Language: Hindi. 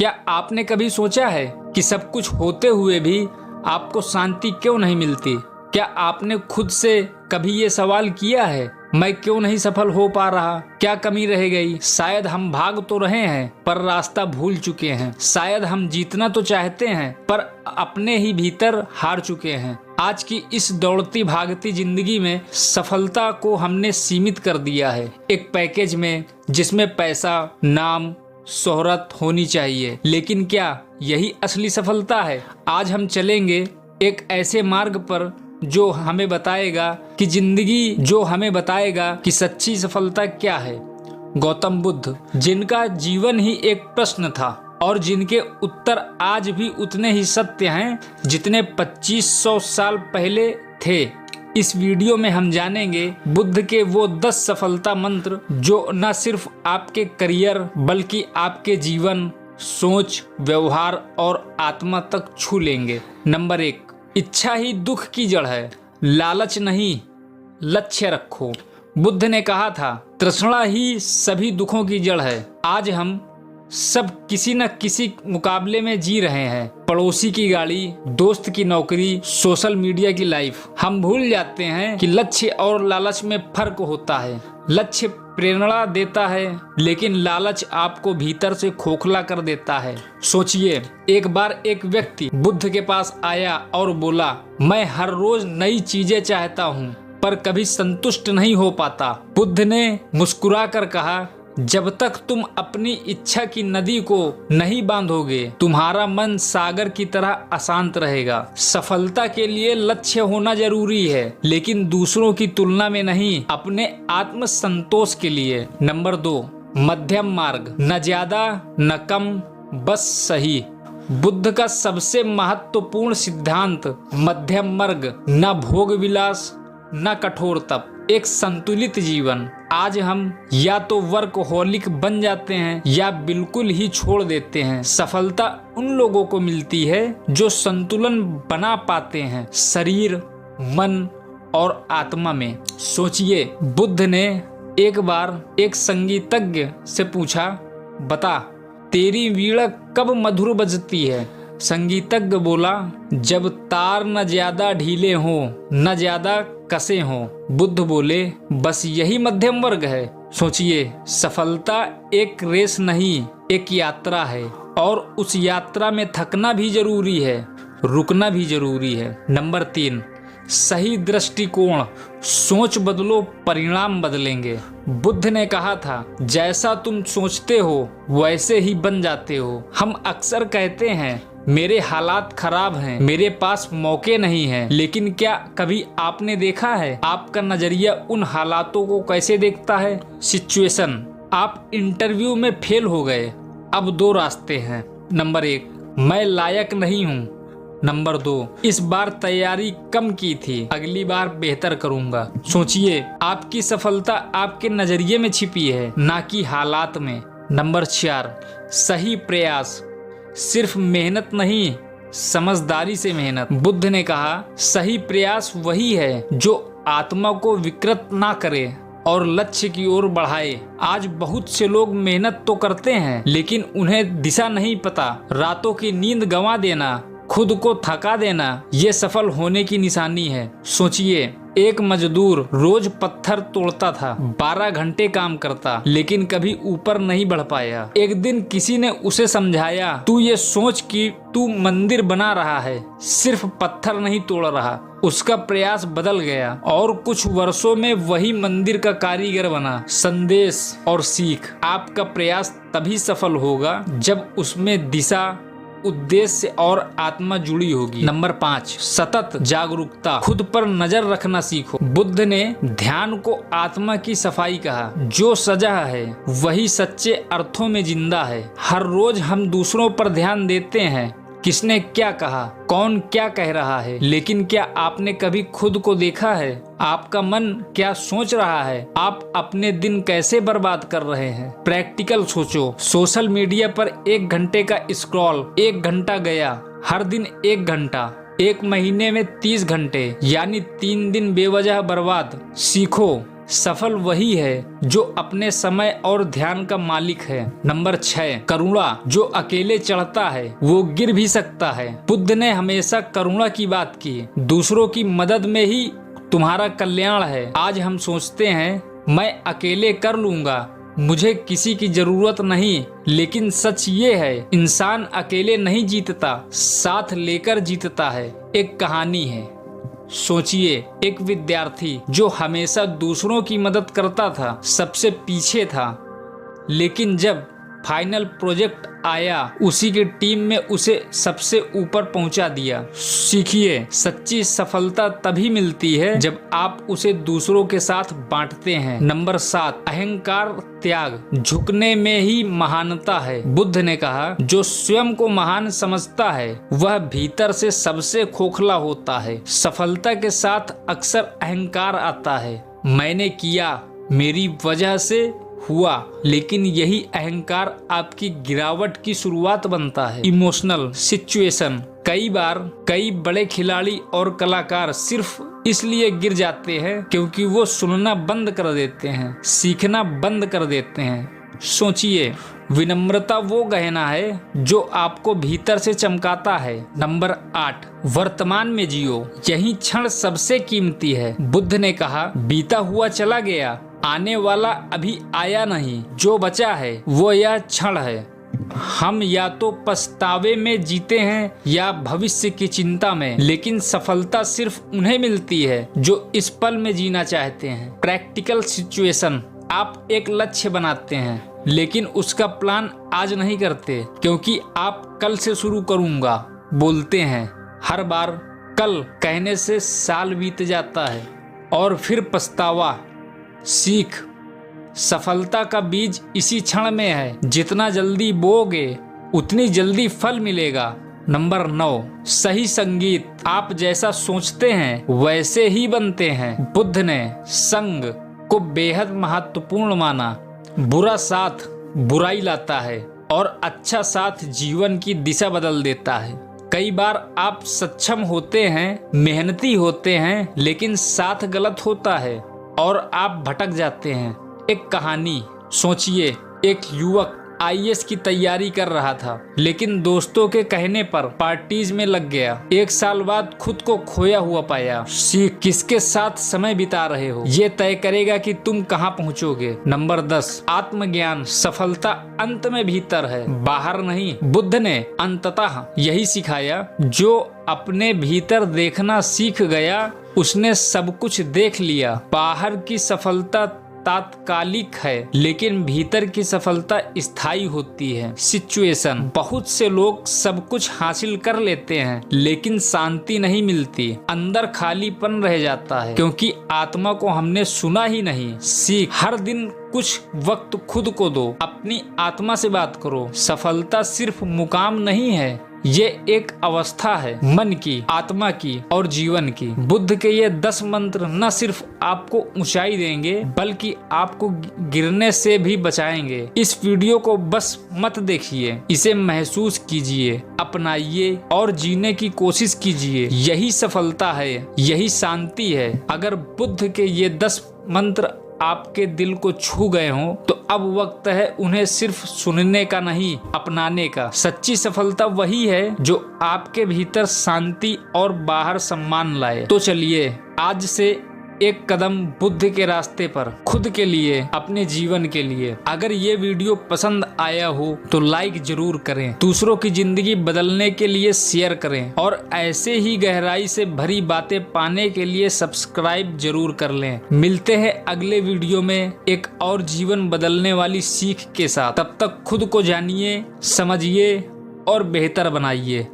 क्या आपने कभी सोचा है कि सब कुछ होते हुए भी आपको शांति क्यों नहीं मिलती? क्या आपने खुद से कभी ये सवाल किया है, मैं क्यों नहीं सफल हो पा रहा? क्या कमी रह गई? शायद हम भाग तो रहे हैं पर रास्ता भूल चुके हैं। शायद हम जीतना तो चाहते हैं पर अपने ही भीतर हार चुके हैं। आज की इस दौड़ती भागती जिंदगी में सफलता को हमने सीमित कर दिया है एक पैकेज में, जिसमें पैसा, नाम, शोहरत होनी चाहिए। लेकिन क्या यही असली सफलता है? आज हम चलेंगे एक ऐसे मार्ग पर जो हमें बताएगा कि सच्ची सफलता क्या है। गौतम बुद्ध, जिनका जीवन ही एक प्रश्न था और जिनके उत्तर आज भी उतने ही सत्य हैं जितने 2500 साल पहले थे। इस वीडियो में हम जानेंगे बुद्ध के वो 10 सफलता मंत्र जो न सिर्फ आपके करियर बल्कि आपके जीवन, सोच, व्यवहार और आत्मा तक छू लेंगे। नंबर 1, इच्छा ही दुख की जड़ है, लालच नहीं, लक्ष्य रखो। बुद्ध ने कहा था, तृष्णा ही सभी दुखों की जड़ है। आज हम सब किसी न किसी मुकाबले में जी रहे हैं। पड़ोसी की गाड़ी, दोस्त की नौकरी, सोशल मीडिया की लाइफ। हम भूल जाते हैं कि लक्ष्य और लालच में फर्क होता है। लक्ष्य प्रेरणा देता है लेकिन लालच आपको भीतर से खोखला कर देता है। सोचिए, एक बार एक व्यक्ति बुद्ध के पास आया और बोला, मैं हर रोज नई चीजें चाहता हूँ पर कभी संतुष्ट नहीं हो पाता। बुद्ध ने मुस्कुरा कर कहा, जब तक तुम अपनी इच्छा की नदी को नहीं बांधोगे तुम्हारा मन सागर की तरह अशांत रहेगा। सफलता के लिए लक्ष्य होना जरूरी है लेकिन दूसरों की तुलना में नहीं, अपने आत्म संतोष के लिए। नंबर 2, मध्यम मार्ग, न ज्यादा न कम, बस सही। बुद्ध का सबसे महत्वपूर्ण सिद्धांत मध्यम मार्ग, न भोग विलास न कठोर तप, एक संतुलित जीवन। आज हम या तो वर्कहोलिक बन जाते हैं या बिल्कुल ही छोड़ देते हैं। सफलता उन लोगों को मिलती है जो संतुलन बना पाते हैं शरीर, मन और आत्मा में। सोचिए, बुद्ध ने एक बार एक संगीतज्ञ से पूछा, बता तेरी वीणा कब मधुर बजती है? संगीतज्ञ बोला, जब तार न ज्यादा ढीले हों न ज्यादा कसे हों। बुद्ध बोले, बस यही मध्यम वर्ग है। सोचिए, सफलता एक रेस नहीं, एक यात्रा है और उस यात्रा में थकना भी जरूरी है, रुकना भी जरूरी है। नंबर 3, सही दृष्टिकोण, सोच बदलो परिणाम बदलेंगे। बुद्ध ने कहा था, जैसा तुम सोचते हो वैसे ही बन जाते हो। हम अक्सर कहते हैं, मेरे हालात खराब हैं, मेरे पास मौके नहीं हैं, लेकिन क्या कभी आपने देखा है आपका नजरिया उन हालातों को कैसे देखता है? सिचुएशन, आप इंटरव्यू में फेल हो गए, अब 2 रास्ते हैं। नंबर 1, मैं लायक नहीं हूँ। नंबर 2, इस बार तैयारी कम की थी, अगली बार बेहतर करूंगा। सोचिए, आपकी सफलता आपके नजरिए में छिपी है, ना कि हालात में। नंबर 4, सही प्रयास, सिर्फ मेहनत नहीं, समझदारी से मेहनत। बुद्ध ने कहा, सही प्रयास वही है जो आत्मा को विकृत ना करे और लक्ष्य की ओर बढ़ाए। आज बहुत से लोग मेहनत तो करते हैं लेकिन उन्हें दिशा नहीं पता। रातों की नींद गंवा देना, खुद को थका देना, ये सफल होने की निशानी है। सोचिए, एक मजदूर रोज पत्थर तोड़ता था, 12 घंटे काम करता लेकिन कभी ऊपर नहीं बढ़ पाया। एक दिन किसी ने उसे समझाया, तू ये सोच कि तू मंदिर बना रहा है, सिर्फ पत्थर नहीं तोड़ रहा। उसका प्रयास बदल गया और कुछ वर्षों में वही मंदिर का कारीगर बना। संदेश और सीख, आपका प्रयास तभी सफल होगा जब उसमें दिशा, उद्देश्य और आत्मा जुड़ी होगी। नंबर 5, सतत जागरूकता, खुद पर नजर रखना सीखो। बुद्ध ने ध्यान को आत्मा की सफाई कहा। जो सजा है वही सच्चे अर्थों में जिंदा है। हर रोज हम दूसरों पर ध्यान देते हैं, किसने क्या कहा, कौन क्या कह रहा है, लेकिन क्या आपने कभी खुद को देखा है? आपका मन क्या सोच रहा है? आप अपने दिन कैसे बर्बाद कर रहे हैं? प्रैक्टिकल सोचो। सोशल मीडिया पर 1 घंटे का स्क्रॉल, 1 घंटा गया, हर दिन 1 घंटा, 1 महीने में 30 घंटे, यानी 3 दिन बेवजह बर्बाद। सीखो, सफल वही है जो अपने समय और ध्यान का मालिक है। नंबर 6, करुणा। जो अकेले चढ़ता है वो गिर भी सकता है। बुद्ध ने हमेशा करुणा की बात की। दूसरों की मदद में ही तुम्हारा कल्याण है। आज हम सोचते हैं मैं अकेले कर लूंगा, मुझे किसी की जरूरत नहीं, लेकिन सच ये है इंसान अकेले नहीं जीतता, साथ लेकर जीतता है। एक कहानी है। सोचिए, एक विद्यार्थी जो हमेशा दूसरों की मदद करता था, सबसे पीछे था, लेकिन जब फाइनल प्रोजेक्ट आया उसी की टीम में उसे सबसे ऊपर पहुंचा दिया। सीखिए, सच्ची सफलता तभी मिलती है जब आप उसे दूसरों के साथ बांटते हैं। नंबर 7, अहंकार त्याग। झुकने में ही महानता है। बुद्ध ने कहा, जो स्वयं को महान समझता है वह भीतर से सबसे खोखला होता है। सफलता के साथ अक्सर अहंकार आता है। मैंने किया, मेरी वजह से हुआ, लेकिन यही अहंकार आपकी गिरावट की शुरुआत बनता है। Emotional situation. कई बार कई बड़े खिलाड़ी और कलाकार सिर्फ इसलिए गिर जाते हैं क्योंकि वो सुनना बंद कर देते हैं, सीखना बंद कर देते हैं। सोचिए, विनम्रता वो गहना है जो आपको भीतर से चमकाता है। नंबर 8, वर्तमान में जियो। यही क्षण सबसे कीमती है। बुद्ध ने कहा, बीता हुआ चला गया, आने वाला अभी आया नहीं। जो बचा है वो यह क्षण है। हम या तो पछतावे में जीते हैं या भविष्य की चिंता में, लेकिन सफलता सिर्फ उन्हें मिलती है जो इस पल में जीना चाहते हैं। Practical situation. आप एक लक्ष्य बनाते हैं लेकिन उसका प्लान आज नहीं करते क्योंकि आप कल से शुरू करूंगा बोलते हैं। हर बार कल कहने से साल बीत जाता है और फिर पछतावा। सीख, सफलता का बीज इसी क्षण में है। जितना जल्दी बोओगे उतनी जल्दी फल मिलेगा। नंबर 9, सही संगीत। आप जैसा सोचते हैं वैसे ही बनते हैं। बुद्ध ने संग को बेहद महत्वपूर्ण माना। बुरा साथ बुराई लाता है और अच्छा साथ जीवन की दिशा बदल देता है। कई बार आप सक्षम होते हैं, मेहनती होते हैं, लेकिन साथ गलत होता है और आप भटक जाते हैं। एक कहानी। सोचिए, एक युवक आईएएस की तैयारी कर रहा था, लेकिन दोस्तों के कहने पर पार्टीज में लग गया। 1 साल बाद खुद को खोया हुआ पाया। सीख, किसके साथ समय बिता रहे हो ये तय करेगा कि तुम कहां पहुंचोगे। नंबर 10, आत्मज्ञान। सफलता अंत में भीतर है, बाहर नहीं। बुद्ध ने अंततः यही सिखाया, जो अपने भीतर देखना सीख गया उसने सब कुछ देख लिया। बाहर की सफलता तात्कालिक है, लेकिन भीतर की सफलता स्थायी होती है। सिचुएशन। बहुत से लोग सब कुछ हासिल कर लेते हैं लेकिन शांति नहीं मिलती, अंदर खालीपन रह जाता है क्योंकि आत्मा को हमने सुना ही नहीं। सीख, हर दिन कुछ वक्त खुद को दो, अपनी आत्मा से बात करो। सफलता सिर्फ मुकाम नहीं है, ये एक अवस्था है, मन की, आत्मा की और जीवन की। बुद्ध के ये 10 मंत्र न सिर्फ आपको ऊंचाई देंगे बल्कि आपको गिरने से भी बचाएंगे। इस वीडियो को बस मत देखिए, इसे महसूस कीजिए, अपनाइए और जीने की कोशिश कीजिए। यही सफलता है, यही शांति है। अगर बुद्ध के ये 10 मंत्र आपके दिल को छू गए हों तो अब वक्त है उन्हें सिर्फ सुनने का नहीं, अपनाने का। सच्ची सफलता वही है जो आपके भीतर शांति और बाहर सम्मान लाए। तो चलिए आज से एक कदम बुद्ध के रास्ते पर, खुद के लिए, अपने जीवन के लिए। अगर ये वीडियो पसंद आया हो तो लाइक जरूर करें, दूसरों की जिंदगी बदलने के लिए शेयर करें और ऐसे ही गहराई से भरी बातें पाने के लिए सब्सक्राइब जरूर कर लें। मिलते हैं अगले वीडियो में एक और जीवन बदलने वाली सीख के साथ। तब तक खुद को जानिए, समझिए और बेहतर बनाइए।